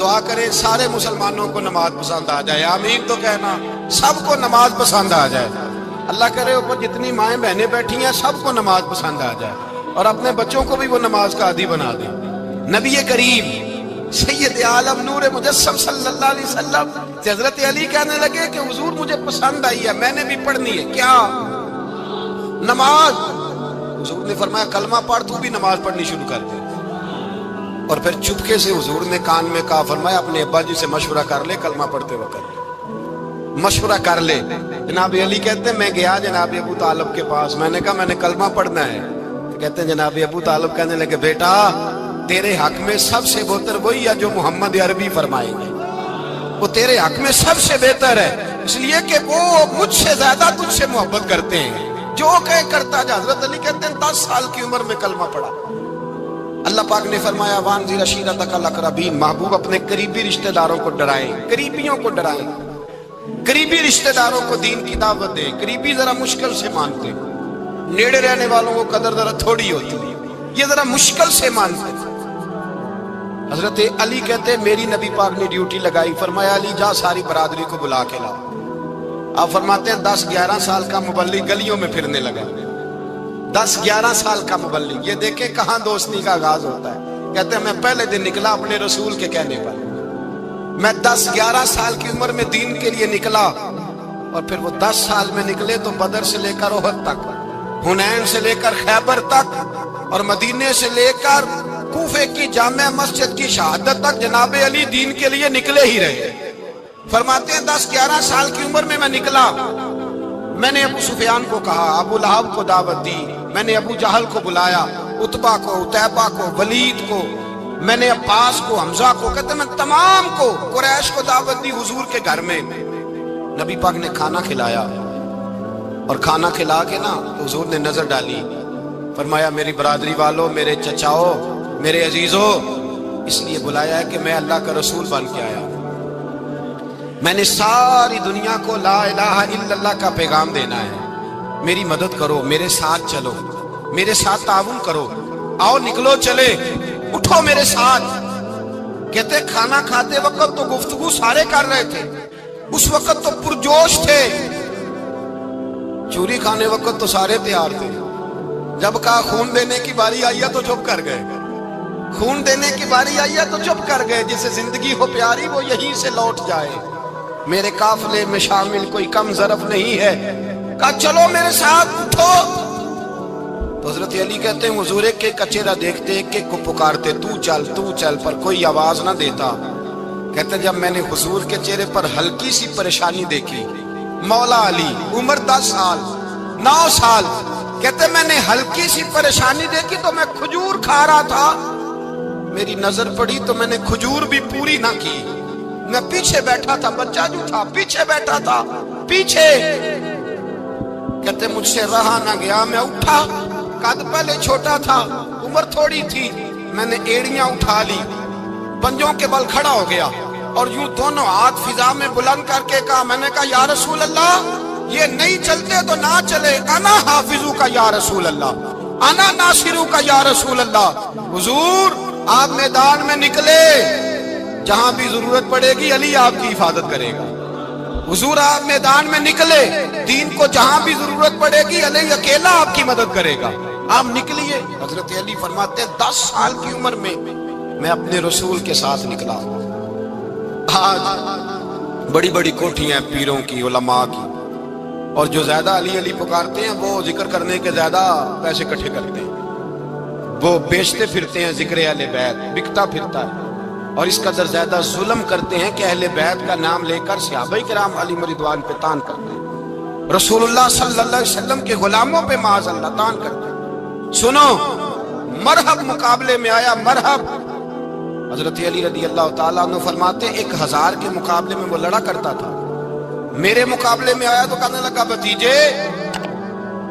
دعا کریں سارے مسلمانوں کو نماز پسند آ جائے، آمین تو کہنا، سب کو نماز پسند آ جائے۔ اللہ کرے اوپر جتنی مائیں بہنیں بیٹھی ہیں سب کو نماز پسند آ جائے، اور اپنے بچوں کو بھی وہ نماز کا عادی بنا دیں۔ نبی کریم سید عالم نور مجسم صلی اللہ علیہ وسلم سے حضرت علی کہنے لگے کہ حضور مجھے پسند آئی ہے، میں نے بھی پڑھنی ہے۔ کیا؟ نماز۔ حضور نے فرمایا کلمہ پڑھ، تو بھی نماز پڑھنی شروع کر دے۔ اور پھر چپکے سے حضور نے کان میں کہا، فرمایا اپنے ابا جی سے مشورہ کر لے کلمہ پڑھتے وقت، مشورہ کر لے۔ جناب علی کہتے ہیں میں گیا جناب ابو طالب کے پاس، میں نے کہا میں نے کلمہ پڑھنا ہے۔ کہتے ہیں جناب ابو طالب کہنے لگے بیٹا تیرے حق میں سب سے بہتر وہی ہے جو محمد عربی فرمائیں گے، وہ تیرے حق میں سب سے بہتر ہے، اس لیے کہ وہ مجھ سے زیادہ تجھ سے محبت کرتے ہیں، جو کہے کرتا جا۔ حضرت علی کہتے ہیں 10 سال کی عمر میں کلمہ پڑھا۔ اللہ پاک نے فرمایا وانذر عشیرتک الاقربین، محبوب اپنے قریبی رشتہ داروں کو ڈرائیں، قریبیوں کو ڈرائیں، قریبی رشتہ داروں کو دین کی دعوت دیں۔ قریبی ذرا مشکل سے مانتے، نیڑے رہنے والوں کو قدر ذرا تھوڑی ہوتی ہے، یہ ذرا مشکل سے مانتے۔ حضرت علی کہتے ہیں میری نبی پاک نے ڈیوٹی لگائی، فرمایا علی جا ساری برادری کو بلا کے لاؤ۔ آپ فرماتے ہیں 10-11 سال کا مبلغ گلیوں میں پھرنے لگا، 10-11 سال کا مبلغ۔ یہ دیکھیں کہاں دوستی کا آغاز ہوتا ہے۔ کہتے ہیں میں پہلے دن نکلا اپنے رسول کے کہنے پر، میں 10-11 سال کی عمر میں دین کے لیے نکلا، اور پھر وہ 10 سال میں نکلے تو بدر سے لے کر احد تک، حنین سے لے کر خیبر تک، اور مدینے سے لے کر کوفے کی جامع مسجد کی شہادت تک جناب علی دین کے لیے نکلے ہی رہے۔ فرماتے ہیں 10-11 سال کی عمر میں نکلا، میں نے ابو سفیان کو کہا، ابو لہب کو دعوت دی، میں نے ابو جہل کو بلایا، عتبہ کو، عتیبہ کو، ولید کو، میں نے عباس کو، حمزہ کو، کہتے ہیں میں تمام کو، قریش کو دعوت دی حضور کے گھر میں۔ نبی پاک نے کھانا کھلایا، اور کھانا کھلا کے نا حضور نے نظر ڈالی، فرمایا میری برادری والوں، میرے چچاؤ، میرے عزیزوں، اس لیے بلایا ہے کہ میں اللہ کا رسول بن کے آیا، میں نے ساری دنیا کو لا الہ الا اللہ کا پیغام دینا ہے، میری مدد کرو، میرے ساتھ چلو، میرے ساتھ تعاون کرو، آؤ نکلو چلے، اٹھو میرے ساتھ۔ کہتے کھانا کھاتے وقت تو گفتگو سارے کر رہے تھے، اس وقت تو پرجوش تھے، چوری کھانے وقت تو سارے تیار تھے، جب کہا خون دینے کی باری آئی ہے تو چپ کر گئے، خون دینے کی باری آئی ہے تو چپ کر گئے، جسے زندگی ہو پیاری وہ یہیں سے لوٹ جائے، میرے قافلے میں شامل کوئی کم ظرف نہیں ہے، کہا چلو میرے ساتھ اٹھو۔ تو حضرت علی کہتے ہیں حضور ایک ایک چہرہ دیکھتے، ایک ایک کو پکارتے، تو چل، پر کوئی آواز نہ دیتا۔ کہتے ہیں جب میں نے حضور کے چہرے پر ہلکی سی پریشانی دیکھی، مولا علی عمر 10 سال 9 سال، کہتے ہیں میں نے ہلکی سی پریشانی دیکھی تو میں کھجور کھا رہا تھا، میری نظر پڑی تو میں نے کھجور بھی پوری نہ کی، میں پیچھے بیٹھا تھا، بچہ جو تھا پیچھے بیٹھا تھا، پیچھے۔ کہتے مجھ سے رہا نہ گیا، میں اٹھا، قد پہلے چھوٹا تھا، عمر تھوڑی تھی، میں نے ایڑیاں اٹھا لی، پنجوں کے بل کھڑا ہو گیا، اور یوں دونوں ہاتھ فضا میں بلند کر کے کہا، میں نے کہا یا رسول اللہ یہ نہیں چلتے تو نہ چلے، انا حافظو کا یا رسول اللہ، انا ناصرو کا یا رسول اللہ۔ حضور آپ میدان میں نکلے، جہاں بھی ضرورت پڑے گی علی آپ کی حفاظت کرے گا، حضور آپ میدان میں نکلے، دین کو جہاں بھی ضرورت پڑے گی علی اکیلا آپ کی مدد کرے گا، آپ نکلیے۔ حضرت علی فرماتے ہیں 10 سال کی عمر میں میں اپنے رسول کے ساتھ نکلا۔ آج بڑی بڑی کوٹھیاں پیروں کی، علماء کی، اور جو زیادہ علی علی پکارتے ہیں وہ ذکر کرنے کے زیادہ پیسے اکٹھے کرتے ہیں، وہ بیچتے پھرتے ہیں ذکر اہل بیت، بکتا پھرتا ہے، اور اس قدر زیادہ ظلم کرتے ہیں کہ اہل بیت کا نام لے کر صحابہ کرام علی رضوان پہ تان کرتے ہیں، رسول اللہ صلی اللہ علیہ وسلم کے غلاموں پہ معاذ اللہ تان کرتے ہیں۔ سنو، مرحب مقابلے میں آیا، مرحب۔ حضرت علی رضی اللہ تعالیٰ عنہ فرماتے ہیں 1000 کے مقابلے میں وہ لڑا کرتا تھا، میرے مقابلے میں آیا تو کہنے لگا بھتیجے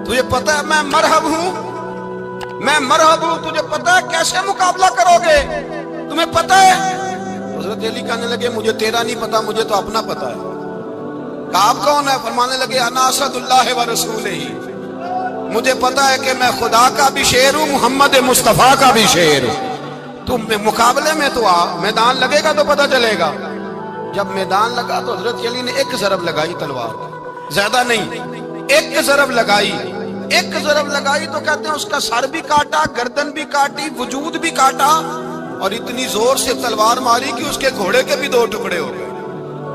تجھے پتہ ہے میں مرحب ہوں، میں مرحب ہوں، تجھے پتہ ہے کیسے مقابلہ کرو گے، تمہیں پتہ ہے؟ حضرت علی کہنے لگے مجھے تیرا نہیں پتا، مجھے تو اپنا پتا ہے۔ کہا آپ کون ہے؟ فرمانے لگے انا اسد اللہ و رسولہ، مجھے پتا ہے کہ میں خدا کا بھی شیر ہوں، محمد مصطفیٰ کا بھی شیر ہوں۔ تم مقابلے میں تو آ، میدان لگے گا تو پتہ چلے گا۔ جب میدان لگا تو حضرت علی نے ایک ضرب لگائی تلوار، زیادہ نہیں، ایک ضرب لگائی، ایک ضرب لگائی تو کہتے ہیں اس کا سر بھی کاٹا، گردن بھی کاٹی، وجود بھی کاٹا، اور اتنی زور سے تلوار ماری کہ اس کے گھوڑے کے بھی 2 ٹکڑے ہو گئے۔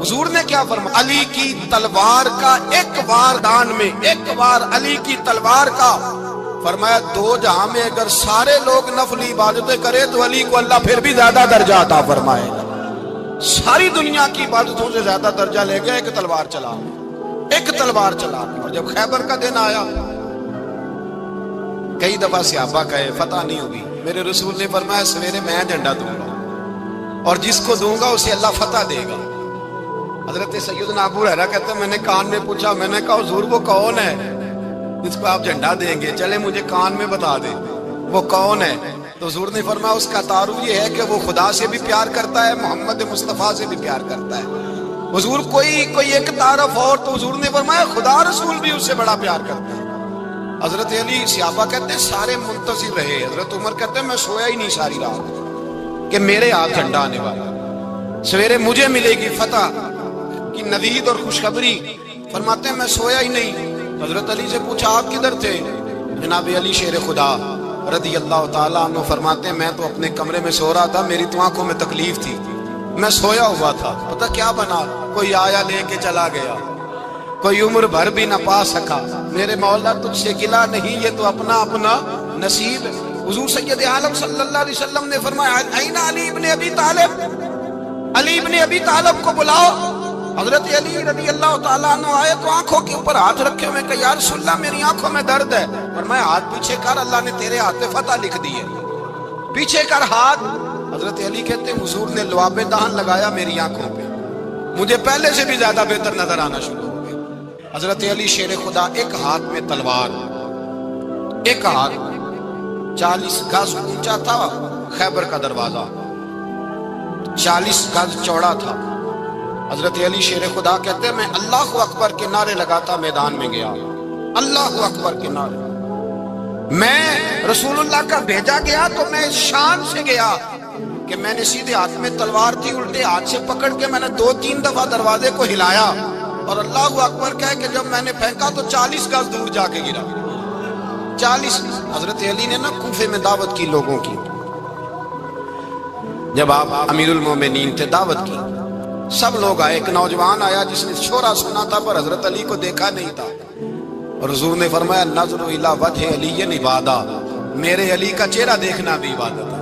حضور نے کیا فرمایا؟ علی کی تلوار کا ایک وار دان میں، ایک وار علی کی تلوار کا، فرمایا 2 جہاں میں اگر سارے لوگ نفلی عبادتیں کرے تو علی کو اللہ پھر بھی زیادہ درجہ عطا فرمائے گا۔ ساری دنیا کی عبادتوں سے زیادہ درجہ لے گیا ایک تلوار چلا، ایک تلوار چلا۔ اور جب خیبر کا دن آیا، کئی دفعہ صحابہ کہے فتح نہیں ہوگی، میرے رسول نے فرمایا سویرے میں جھنڈا دوں گا اور جس کو دوں گا اسے اللہ فتح دے گا۔ حضرت سیدنا ابو ہریرہ کہتے ہیں میں نے کان میں پوچھا، میں نے کہا حضور وہ کون ہے جس کو آپ جھنڈا دیں گے؟ چلے مجھے کان میں بتا دیں وہ کون ہے۔ تو حضور نے فرمایا اس کا تعارف یہ ہے کہ وہ خدا سے بھی پیار کرتا ہے، محمد مصطفیٰ سے بھی پیار کرتا ہے۔ حضور کوئی ایک تعارف اور، تو حضور نے فرمایا خدا رسول بھی اس سے بڑا پیار کرتا ہے۔ حضرت علی، صحابہ کہتے ہیں سارے منتظر رہے، حضرت عمر کہتے ہیں میں سویا ہی نہیں ساری رات کہ میرے ہاتھ جھنڈا آنے والا، سویرے مجھے ملے گی فتح کی نوید اور خوشخبری۔ فرماتے ہیں میں سویا ہی نہیں۔ حضرت علی سے پوچھا آپ کدھر تھے؟ جناب علی شیر خدا رضی اللہ تعالیٰ عنہ فرماتے ہیں میں تو اپنے کمرے میں سو رہا تھا، میری تو آنکھوں میں تکلیف تھی، میں سویا ہوا تھا، پتہ کیا بنا، کوئی آیا لے کے چلا گیا، کوئی عمر بھر بھی نہ پا سکا۔ میرے مولا تجھ سے گلہ نہیں، یہ تو اپنا اپنا نصیب ہے۔ حضور سید عالم صلی اللہ علیہ وسلم نے فرمایا این علی ابن ابی طالب، علی ابن ابی طالب کو بلاؤ۔ حضرت علی رضی اللہ تعالیٰ عنہ آئے تو آنکھوں کے اوپر ہاتھ رکھے ہوئے کہ یا رسول اللہ میری آنکھوں میں درد ہے۔ فرمایا ہاتھ پیچھے کر، اللہ نے تیرے ہاتھ پہ فتح لکھ دی ہے، پیچھے کر ہاتھ۔ حضرت علی کہتے ہیں حضور نے لعاب دہن لگایا میری آنکھوں پہ، مجھے پہلے سے بھی زیادہ بہتر نظر آنا شروع ہو گیا۔ حضرت علی شیر خدا، ایک ہاتھ میں تلوار، ایک ہاتھ 40 گز اونچا تھا خیبر کا دروازہ، 40 گز چوڑا تھا۔ حضرت علی شیر خدا کہتے ہیں میں اللہ اکبر کے نعرے لگاتا میدان میں گیا، اللہ اکبر کے نعرے۔ میں رسول اللہ کا بھیجا گیا تو میں اس شان سے گیا کہ میں نے سیدھے ہاتھ میں تلوار تھی، الٹے ہاتھ سے پکڑ کے میں نے 2-3 دفعہ دروازے کو ہلایا اور اللہ اکبر کہہ کہ جب میں نے پھینکا تو 40 گز دور جا کے گرا، 40۔ حضرت علی نے نا کوفے میں دعوت کی لوگوں کی، جب آپ امیر المومنین تھے دعوت کی، سب لوگ آئے۔ ایک نوجوان آیا جس نے شورا سنا تھا پر حضرت علی کو دیکھا نہیں تھا، اور حضور نے فرمایا نظر الی وجہ علی عبادہ، میرے علی کا چہرہ دیکھنا بھی عبادت ہے۔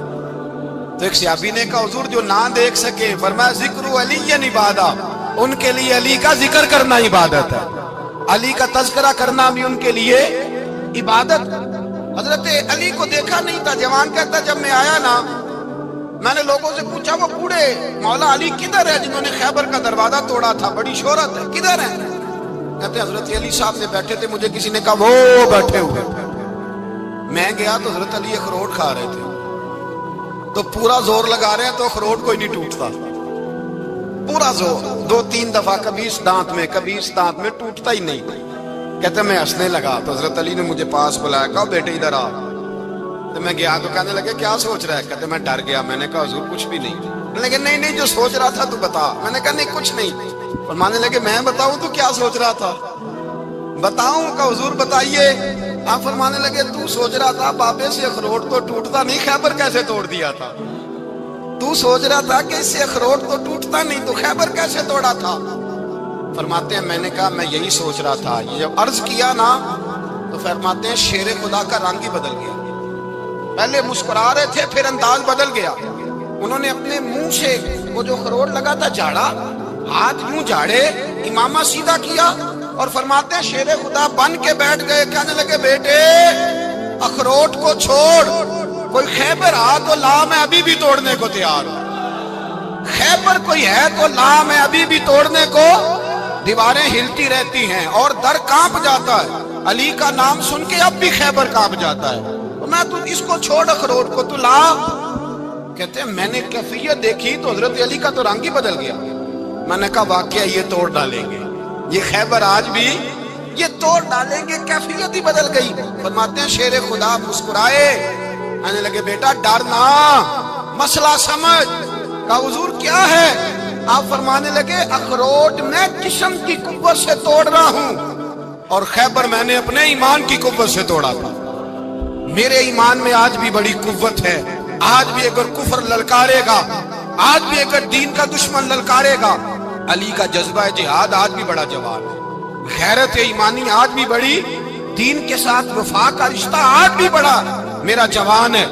تو ایک صحابی نے کہا حضور جو نہ دیکھ سکے، فرمایا ذکر علی عبادہ، ان کے لیے علی کا ذکر کرنا عبادت ہے، علی کا تذکرہ کرنا بھی ان کے لیے عبادت۔ حضرت علی کو دیکھا نہیں تھا۔ جوان کہتا جب میں آیا نا میں نے لوگوں سے پوچھا وہ بوڑھے مولا علی کدھر ہے جنہوں نے خیبر کا دروازہ توڑا تھا، بڑی شہرت ہے، کدھر ہے؟ کہتے حضرت علی صاحب نے بیٹھے تھے، مجھے کسی نے کہا وہ بیٹھے ہوئے۔ میں گیا تو حضرت علی اخروٹ کھا رہے تھے، تو پورا زور لگا رہے ہیں تو اخروٹ کوئی نہیں ٹوٹتا، پورا زور 2-3 دفعہ، کبھی اس دانت میں کبھی اس دانت میں، ٹوٹتا ہی نہیں۔ کہتے میں ہنسنے لگا تو حضرت علی نے مجھے پاس بلایا، کہا بیٹے ادھر آ۔ تو میں گیا تو کہنے لگے کیا سوچ رہا ہے؟ کہتے میں ڈر گیا۔ میں نے کہا حضور کچھ بھی نہیں۔ لیکن نہیں جو سوچ رہا تھا تو بتا۔ میں نے کہا نہیں کچھ نہیں۔ فرمانے لگے میں بتاؤں تو کیا سوچ رہا تھا؟ بتاؤں؟ کہ حضور بتائیے۔ آپ فرمانے لگے تو سوچ رہا تھا بابے سے اخروٹ تو ٹوٹتا نہیں، خیبر کیسے توڑ دیا تھا؟ تو سوچ رہا تھا کہ اس سے اخروٹ تو ٹوٹتا نہیں تو خیبر کیسے توڑا تھا؟ فرماتے ہیں میں نے کہا میں یہی سوچ رہا تھا۔ جب عرض کیا نا تو فرماتے ہیں شیر خدا کا رنگ ہی بدل گیا، پہلے مسکرا رہے تھے پھر انداز بدل گیا۔ انہوں نے اپنے منہ سے وہ جو خروٹ لگا تھا جھاڑا، ہاتھ یوں جھاڑے، امامہ سیدھا کیا اور فرماتے ہیں شیر خدا بن کے بیٹھ گئے۔ کہنے لگے بیٹے اخروٹ کو چھوڑ، کوئی خیبر آ تو لا، میں ابھی بھی توڑنے کو تیار ہوں۔ خیبر کوئی ہے تو لا، میں ابھی بھی توڑنے کو۔ دیواریں ہلتی رہتی ہیں اور در کانپ جاتا ہے، علی کا نام سن کے اب بھی خیبر کانپ جاتا ہے۔ میں تو اس کو چھوڑ اخروٹ کو تو لا۔ کہتے ہیں میں نے کیفیت دیکھی تو حضرت علی کا تو رنگ ہی بدل گیا۔ میں نے کہا واقعہ یہ توڑ ڈالیں گے، یہ خیبر آج بھی یہ توڑ ڈالیں گے، کیفیت ہی بدل گئی۔ فرماتے ہیں شیر خدا مسکرائے، کہنے لگے بیٹا ڈر نہ، مسئلہ سمجھ۔ کہا حضور کیا ہے؟ آپ فرمانے لگے اخروٹ میں جسم کی قوت سے توڑ رہا ہوں اور خیبر میں نے اپنے ایمان کی قوت سے توڑا تھا۔ میرے ایمان میں آج بھی بڑی قوت ہے، آج بھی اگر کفر للکارے گا، آج بھی اگر دین کا دشمن للکارے گا، علی کا جذبہ جہاد آج بھی بڑا جوان ہے، غیرت ایمانی آج بھی بڑی، دین کے ساتھ وفا کا رشتہ آج بھی بڑا میرا جوان ہے۔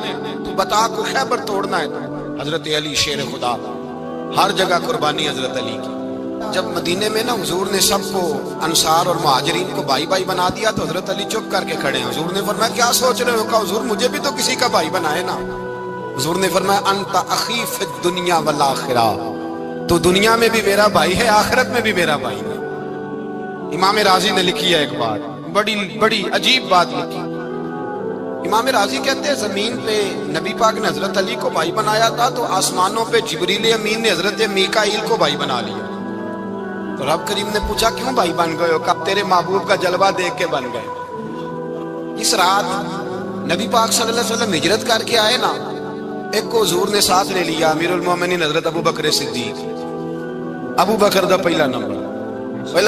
تو بتا کو خیبر توڑنا ہے تو حضرت علی شیر خدا، ہر جگہ قربانی حضرت علی کی۔ جب مدینے میں نا حضور نے سب کو انصار اور مہاجرین کو بھائی بھائی بنا دیا تو حضرت علی چپ کر کے کھڑے ہیں۔ حضور نے فرمایا کیا سوچ رہے ہو؟ کہا حضور مجھے بھی تو کسی کا بھائی بنائے نا۔ حضور نے فرمایا انت اخی فی الدنیا والآخرہ، تو دنیا میں بھی میرا بھائی ہے، آخرت میں بھی میرا بھائی ہے۔ امام راضی نے لکھی ہے ایک بات، بڑی عجیب بات لکھی۔ امام راضی کہتے ہیں زمین پہ نبی پاک نے حضرت علی کو بھائی بنایا تھا تو آسمانوں پہ جبریل امین نے حضرت میکائیل کو بھائی بنا لیا۔ تو رب کریم نے پوچھا کیوں بھائی بن گئے ہو؟ کب تیرے محبوب کا جلوہ دیکھ کے بن گئے۔ اس رات نبی پاک صلی اللہ علیہ وسلم ہجرت کر کے آئے نا، ایک کو حضور نے ساتھ لے لیا، امیر المومنین حضرت ابو بکر صدیق۔ ابو بکر دا پہلا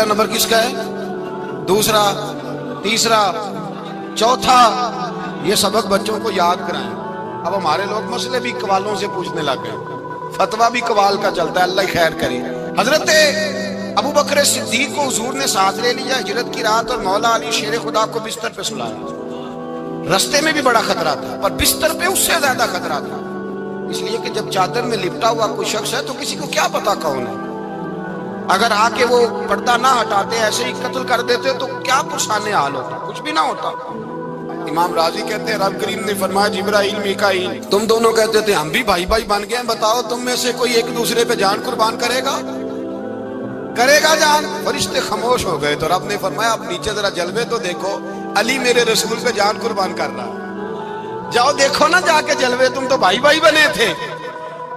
نمبر کس کا ہے؟ دوسرا، تیسرا، چوتھا، یہ سبق بچوں کو یاد کرائیں۔ اب ہمارے لوگ مسئلے بھی قوالوں سے پوچھنے لگ گئے، فتویٰ بھی قوال کا چلتا ہے، اللہ خیر کرے۔ حضرت ابو بکر صدیق کو حضور نے ساتھ لے لیا ہجرت کی رات، اور مولا علی شیر خدا کو بستر پہ سلایا۔ رستے میں بھی بڑا خطرہ تھا پر بستر پہ اس سے زیادہ خطرہ تھا، اس لیے کہ جب چادر میں لپٹا ہوا کوئی شخص ہے تو کسی کو کیا پتا کون ہے، اگر آ کے وہ پردہ نہ ہٹاتے ایسے ہی قتل کر دیتے تو کیا پرسانے حال ہوتا، کچھ بھی نہ ہوتا۔ امام راضی کہتے ہیں رب کریم نے فرمایا جبرائیل میکائیل تم دونوں کہتے تھے ہم بھی بھائی بھائی بن گئے ہیں، بتاؤ تم میں سے کوئی ایک دوسرے پہ جان قربان کرے گا جان؟ فرشتے خاموش ہو گئے تو رب نے فرمایا اب نیچے ذرا جلوے تو دیکھو، علی میرے رسول پہ جان قربان کر رہا ہے، جاؤ دیکھو نا جا کے جلوے، تم تو بھائی بھائی بنے تھے۔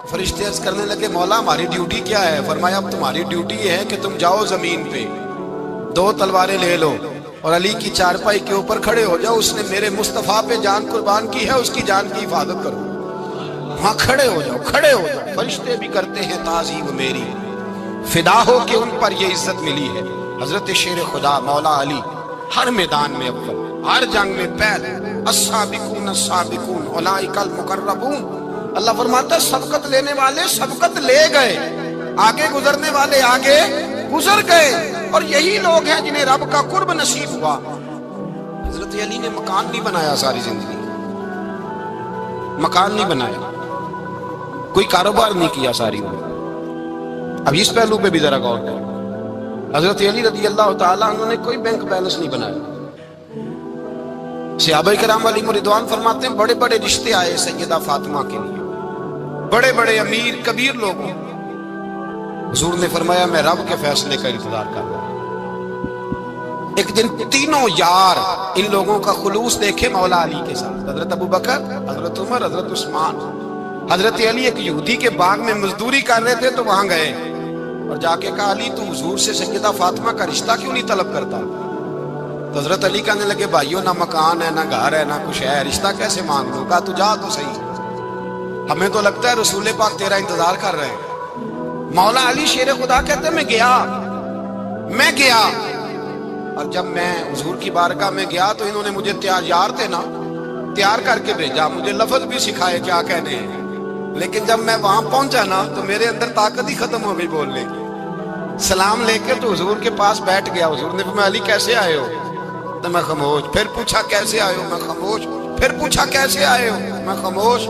فرشتے عرض کرنے لگے مولا ہماری ڈیوٹی کیا ہے؟ فرمایا اب تمہاری ڈیوٹی یہ ہے کہ تم جاؤ زمین پہ 2 تلواریں لے لو اور علی کی چارپائی کے اوپر کھڑے ہو جاؤ، اس نے میرے مصطفیٰ پہ جان قربان کی ہے، اس کی جان کی حفاظت کرو۔ وہاں کھڑے ہو جاؤ۔ فرشتے بھی کرتے ہیں تعظیم میری، فدا ہو کہ ان پر یہ عزت ملی ہے۔ حضرت شیر خدا مولا علی ہر میدان میں اول، ہر جنگ میں پہل، السابقون السابقون اولئک المقربون۔ اللہ فرماتا ہے سبقت لینے والے سبقت لے گئے، آگے گزرنے والے آگے گزر گئے، اور یہی لوگ ہیں جنہیں رب کا قرب نصیب ہوا۔ حضرت علی نے مکان نہیں بنایا، ساری زندگی مکان نہیں بنایا، کوئی کاروبار نہیں کیا ساری عمر۔ اب اس پہلو پہ بھی ذرا غور کریں، حضرت علی رضی اللہ تعالیٰ عنہ نے کوئی بینک بیلنس نہیں بنایا۔ صحابہ کرام علیہم رضوان فرماتے ہیں بڑے بڑے رشتے آئے سیدہ فاطمہ کے لیے، بڑے بڑے امیر کبیر لوگوں، حضور نے فرمایا میں رب کے فیصلے کا انتظار کر رہا ہوں۔ ایک دن تینوں یار ان لوگوں کا خلوص دیکھے مولا علی کے ساتھ، حضرت ابو بکر، حضرت عمر، حضرت عثمان۔ حضرت علی ایک یہودی کے باغ میں مزدوری کر رہے تھے تو وہاں گئے اور جا کے کہا علی تو حضور سے سیدہ فاطمہ کا رشتہ کیوں نہیں طلب کرتا؟ تو حضرت علی کہنے لگے بھائیو نہ مکان ہے، نہ گھر ہے، نہ کچھ ہے، رشتہ کیسے مانگ لوں؟ کہا تو جا تو صحیح، ہمیں تو لگتا ہے رسول پاک تیرا انتظار کر رہے ہیں۔ مولا علی شیر خدا کہتے ہیں میں گیا اور جب میں حضور کی بارگاہ میں گیا تو انہوں نے مجھے تیار کر کے بھیجا، مجھے لفظ بھی سکھائے کیا کہنے ہیں، لیکن جب میں وہاں پہنچا نا تو میرے اندر طاقت ہی ختم ہو گئی بولنے کی۔ سلام لے کے تو حضور کے پاس بیٹھ گیا، حضور نے فرمایا علی کیسے آئے ہو؟ تو میں خاموش، پھر پوچھا کیسے آئے ہو؟ میں خاموش، پھر پوچھا کیسے آئے ہو؟ میں خاموش۔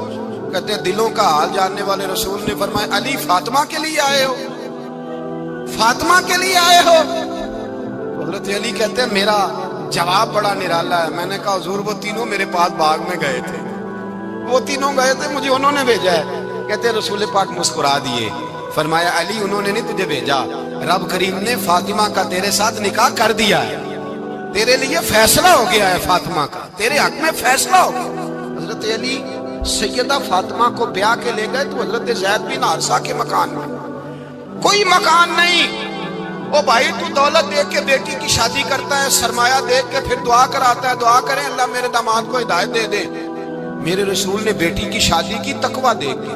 کہتے ہیں دلوں کا حال جاننے والے رسول نے فرمایا علی فاطمہ کے لیے آئے ہو؟ فاطمہ کے لیے آئے ہو؟ حضرت علی کہتے ہیں میرا جواب بڑا نرالا ہے، میں نے کہا حضور وہ تینوں میرے پاس باغ میں گئے تھے، وہ تینوں گئے تھے، مجھے انہوں نے بھیجا ہے۔ کہتے ہیں رسول پاک مسکرا دیے، فرمایا علی انہوں نے نہیں تجھے بھیجا، رب کریم نے فاطمہ کا تیرے ساتھ نکاح کر دیا ہے، تیرے لیے فیصلہ ہو گیا ہے، فاطمہ کا تیرے حق میں فیصلہ ہو گیا۔ حضرت علی سیدہ فاطمہ کو بیاہ کے لے گئے تو حضرت زید بن حارثہ کے مکان میں کوئی مکان نہیں۔ او بھائی تو دولت دیکھ کے بیٹی کی شادی کرتا ہے، سرمایہ دیکھ کے پھر دعا کراتا ہے، دعا کریں اللہ میرے داماد کو ہدایت دے دے۔ میرے رسول نے بیٹی کی شادی کی تقویٰ دیکھ کے،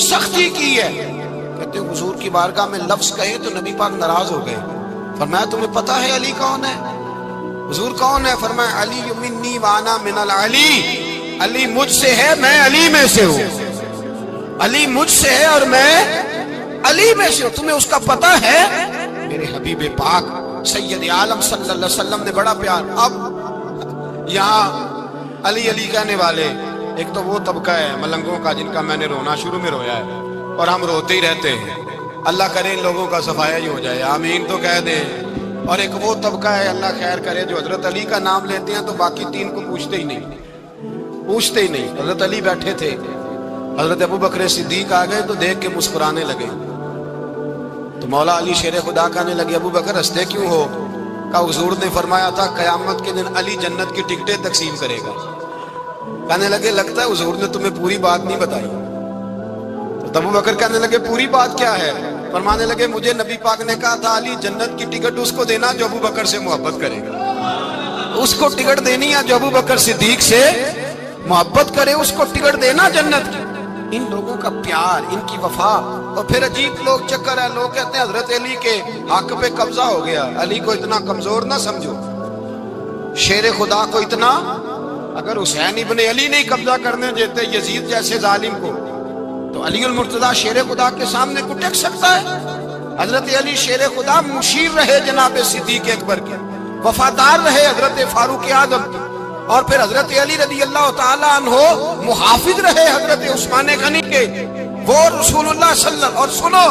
سختی کی ہے. کہتے ہیں حضور کی بارگاہ میں لفظ کہے تو نبی پاک ناراض ہو گئے. فرمایا تمہیں پتا ہے علی کون ہے؟ حضور کون ہے؟ فرمایا علی منی وانا من العلی، علی مجھ سے ہے، میں علی میں سے ہوں. علی مجھ سے ہے اور میں علی میں سے ہوں. تمہیں اس کا پتا ہے؟ میرے حبیب پاک سید عالم صلی اللہ علیہ وسلم نے بڑا پیار. اب یہاں علی علی کہنے والے ایک تو وہ طبقہ ہے ملنگوں کا جن کا میں نے رونا شروع میں رویا ہے اور ہم روتے ہی رہتے ہیں. اللہ کرے ان لوگوں کا صفایا ہی ہو جائے، آمین تو کہہ دیں. اور ایک وہ طبقہ ہے اللہ خیر کرے جو حضرت علی کا نام لیتے ہیں تو باقی تین کو پوچھتے ہی نہیں. حضرت علی بیٹھے تھے، حضرت ابو بکر صدیق آ گئے تو دیکھ کے مسکرانے لگے. تو مولا علی شیر خدا کہنے لگے ابو بکر ہنستے کیوں ہو؟ کہا حضور نے فرمایا تھا قیامت کے دن علی جنت کی ٹکٹیں تقسیم کرے گا. کہنے لگے لگتا ہے حضور نے تمہیں پوری بات نہیں بتائی. تو ابو بکر کہنے لگے پوری بات کیا ہے؟ فرمانے لگے مجھے نبی پاک نے کہا تھا علی جنت کی ٹکٹ اس کو دینا جو ابو بکر سے محبت کرے گا. اس کو ٹکٹ دینی ہے جو ابو بکر صدیق سے محبت کرے، اس کو ٹکٹ دینا جنت کی. ان لوگوں کا پیار، ان کی وفا. اور پھر عجیب لوگ چکر ہے، لوگ کہتے ہیں حضرت علی کے حق پہ قبضہ ہو گیا. علی کو اتنا کمزور نہ سمجھو، شیر خدا کو اتنا. اگر حسین ابن علی نہیں قبضہ کرنے دیتے یزید جیسے ظالم کو تو علی المرتضیٰ شیر خدا کے سامنے کو ٹک سکتا ہے؟ حضرت علی شیر خدا مشیر رہے جناب صدیق اکبر کے، وفادار رہے حضرت فاروق اعظم کے، اور پھر حضرت علی رضی اللہ تعالیٰ عنہ محافظ رہے حضرت عثمان غنی کے. وہ رسول اللہ صلی اللہ. اور سنو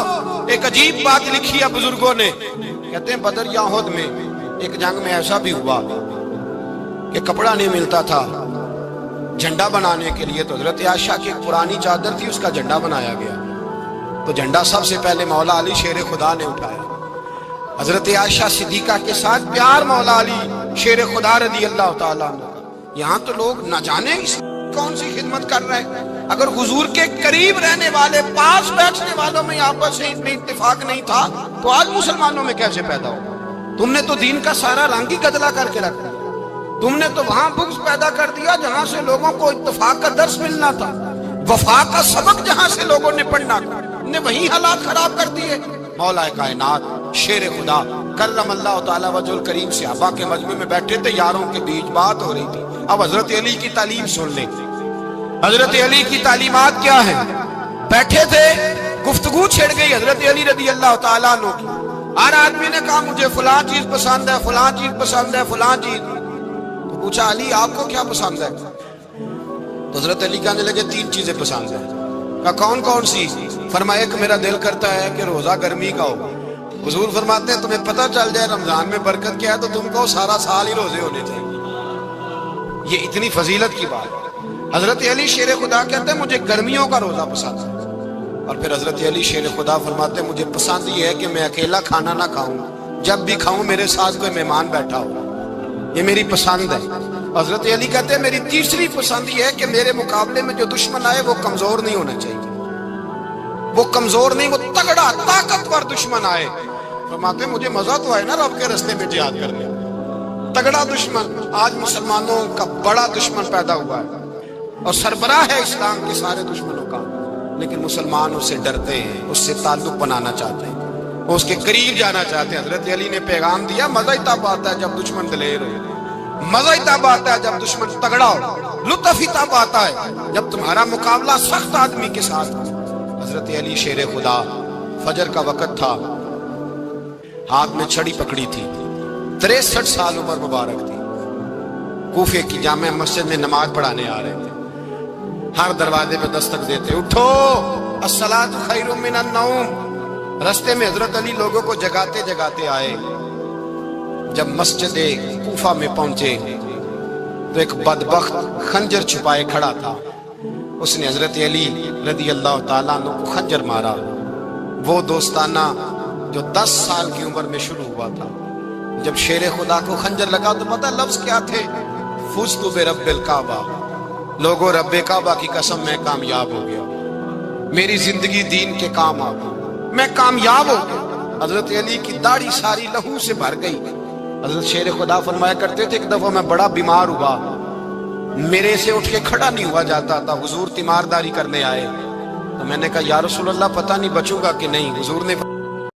ایک عجیب بات لکھی ہے بزرگوں نے، کہتے ہیں بدر یا احد میں ایک جنگ میں ایسا بھی ہوا کہ کپڑا نہیں ملتا تھا جھنڈا بنانے کے لیے. تو حضرت عائشہ کی ایک پرانی چادر تھی، اس کا جھنڈا بنایا گیا. تو جھنڈا سب سے پہلے مولا علی شیر خدا نے اٹھایا. حضرت عائشہ صدیقہ کے ساتھ پیار مولا علی شیر خدا رضی اللہ تعالیٰ عنہ. یہاں تو لوگ نہ جانے کون سی خدمت کر رہے ہیں. اگر حضور کے قریب رہنے والے، پاس بیٹھنے والوں میں آپس میں اتفاق نہیں تھا تو آج مسلمانوں میں کیسے پیدا ہو؟ تم نے تو دین کا سارا رنگ ہی گدلا کر کے رکھا. تم نے تو وہاں بغض پیدا کر دیا جہاں سے لوگوں کو اتفاق کا درس ملنا تھا، وفا کا سبق جہاں سے لوگوں نے پڑھنا تھا، نے وہی حالات خراب کر دیے. مولا کائنات شیر خدا کرم اللہ تعالیٰ وجہ الکریم صحابہ کے مجمع میں بیٹھے تھے، یاروں کے بیچ بات ہو رہی تھی. اب حضرت علی کی تعلیم سن لیں. حضرت علی کی تعلیمات کیا ہیں؟ بیٹھے تھے، گفتگو چھڑ گئی حضرت علی رضی اللہ تعالیٰ عنہ کی. ہر آدمی نے کہا مجھے فلاں چیز پسند ہے، فلاں چیز پسند ہے، فلاں چیز. تو پوچھا علی آپ کو کیا پسند ہے؟ تو حضرت علی کہنے لگے تین چیزیں پسند ہیں. کہا کون کون سی؟ فرمایا ایک میرا دل کرتا ہے کہ روزہ گرمی کا ہو. حضور فرماتے ہیں تمہیں پتہ چل جائے رمضان میں برکت کیا ہے تو تم کو سارا سال ہی روزے ہونے چاہیے. یہ اتنی فضیلت کی بات. حضرت علی شیر خدا کہتے ہیں مجھے گرمیوں کا روزہ پسند ہے. اور پھر حضرت علی شیر خدا فرماتے ہیں مجھے پسند یہ ہے کہ میں اکیلا کھانا نہ کھاؤں، جب بھی کھاؤں میرے ساتھ کوئی مہمان بیٹھا ہو. یہ میری پسند ہے. حضرت علی کہتے ہیں میری تیسری پسند یہ ہے کہ میرے مقابلے میں جو دشمن آئے وہ کمزور نہیں ہونا چاہیے. وہ کمزور نہیں، وہ تگڑا طاقتور دشمن آئے. فرماتے ہیں مجھے مزہ تو آئے نا رب کے راستے میں جہاد کرنے. تگڑا دشمن. آج مسلمانوں کا بڑا دشمن پیدا ہوا ہے اور سربراہ ہے اسلام کے سارے دشمنوں کا، لیکن مسلمان اس سے ڈرتے ہیں، اس سے تعلق بنانا چاہتے ہیں، وہ اس کے قریب جانا چاہتے ہیں. حضرت علی نے پیغام دیا مزہ ہی تب آتا ہے جب دشمن دلیر ہو، مزہ ہی تب آتا ہے جب دشمن تگڑا ہو، لطف ہی تب آتا ہے جب تمہارا مقابلہ سخت آدمی کے ساتھ. حضرت علی شیر خدا، فجر کا وقت تھا، ہاتھ میں چھڑی پکڑی تھی، 63 سال عمر مبارک تھی. کوفے کی جامع مسجد میں نماز پڑھانے آ رہے تھے. ہر دروازے پہ دستک دیتے اٹھو الصلاۃ خیر من النوم. رستے میں حضرت علی لوگوں کو جگاتے جگاتے آئے. جب مسجد کوفہ میں پہنچے تو ایک بدبخت خنجر چھپائے کھڑا تھا. اس نے حضرت علی رضی اللہ تعالیٰ عنہ کو خنجر مارا. وہ دوستانہ جو 10 سال کی عمر میں شروع ہوا تھا. جب شیر خدا کو خنجر لگا تو پتہ لفظ کیا تھے؟ فزت برب الکعبہ. لوگوں رب کعبہ کی قسم میں کامیاب ہو گیا، میری زندگی دین کے کام آ گئی، میں کامیاب ہو گیا. حضرت علی کی داڑھی ساری لہو سے بھر گئی. حضرت شیر خدا فرمایا کرتے تھے ایک دفعہ میں بڑا بیمار ہوا، میرے سے اٹھ کے کھڑا نہیں ہوا جاتا تھا. حضور تیمارداری کرنے آئے. تو میں نے کہا یا رسول اللہ پتہ نہیں بچوں گا کہ نہیں. حضور نے